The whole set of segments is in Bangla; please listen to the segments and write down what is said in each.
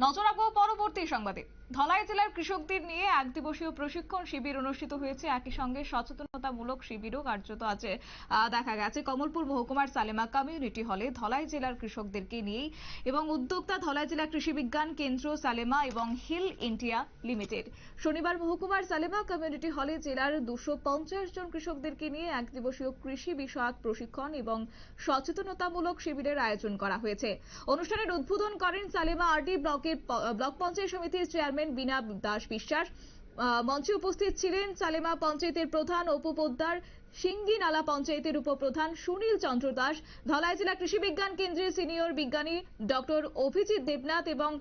নজর রাখবো পরবর্তী সংবাদে। ধলাই জেলার কৃষকদের নিয়ে এক দিবসীয় প্রশিক্ষণ শিবির অনুষ্ঠিত হয়েছে। একই সঙ্গে সচেতনতামূলক শিবিরও কার্যত আছে দেখা গেছে কমলপুর মহকুমার সালেমা কমিউনিটি হলে ধলাই জেলার কৃষকদেরকে নিয়েই এবং উদ্যোক্তা ধলাই জেলা কৃষি বিজ্ঞান কেন্দ্র সালেমা এবং হিল ইন্ডিয়া লিমিটেড। শনিবার মহকুমার সালেমা কমিউনিটি হলে জেলার 250 জন কৃষকদেরকে নিয়ে এক দিবসীয় কৃষি বিষয়ক প্রশিক্ষণ এবং সচেতনতামূলক শিবিরের আয়োজন করা হয়েছে। অনুষ্ঠানের উদ্বোধন করেন সালেমা আরডি ব্লক পঞ্চায়েত সমিতির চেয়ারম্যান বিনা দাস বিশ্বাস। মঞ্চে উপস্থিত ছিলেন সালেমা পঞ্চায়েতের প্রধান অপু পোদ্দার, সিঙ্গি নালা পঞ্চায়েতের উপপ্রধান সুনীল চন্দ্র দাস, ধলাই জেলা কৃষি বিজ্ঞান কেন্দ্রের সিনিয়র বিজ্ঞানী ডক্টর অভিজিৎ দেবনাথ এবং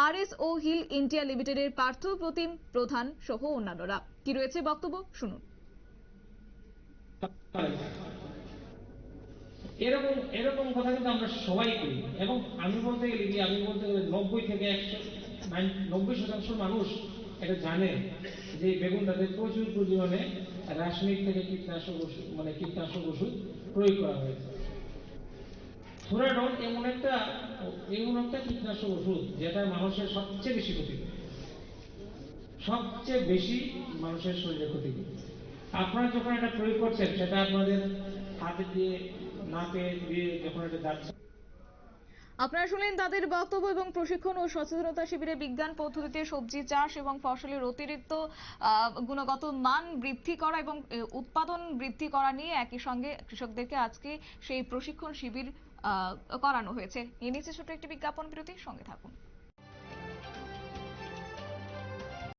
আরএসও হিল ইন্ডিয়া লিমিটেডের পার্থ প্রতিম প্রধান সহ অন্যান্যরা। কি রয়েছে বক্তব্য শুনুন। এরকম এরকম কথা কিন্তু আমরা সবাই করি, এবং আমি বলতে গেলে 90 থেকে 90% মানুষ এটা জানে যে বেগুনটাতে প্রচুর পরিমাণে রাসায়নিক থেকে কীটনাশক ওষুধ প্রয়োগ করা হয়েছে। ফুরাডন এমন একটা কীটনাশক ওষুধ যেটা মানুষের সবচেয়ে বেশি ক্ষতি করে, সবচেয়ে বেশি মানুষের শরীরে ক্ষতি করে। আপনারা যখন এটা প্রয়োগ করছেন সেটা আপনাদের হাতে দিয়ে নাকে দিয়ে যখন এটা যাচ্ছে। আপনারা শুনলেন তাদের বক্তব্য এবং প্রশিক্ষণ ও সচেতনতা শিবিরে বিজ্ঞান পদ্ধতিতে সবজি চাষ এবং ফসলের অতিরিক্ত গুণগত মান বৃদ্ধি করা এবং উৎপাদন বৃদ্ধি করা নিয়ে একই সঙ্গে কৃষকদেরকে আজকে সেই প্রশিক্ষণ শিবির করানো হয়েছে। নিয়ে নিচ্ছে ছোট একটি বিজ্ঞাপন বিরতি, সঙ্গে থাকুন।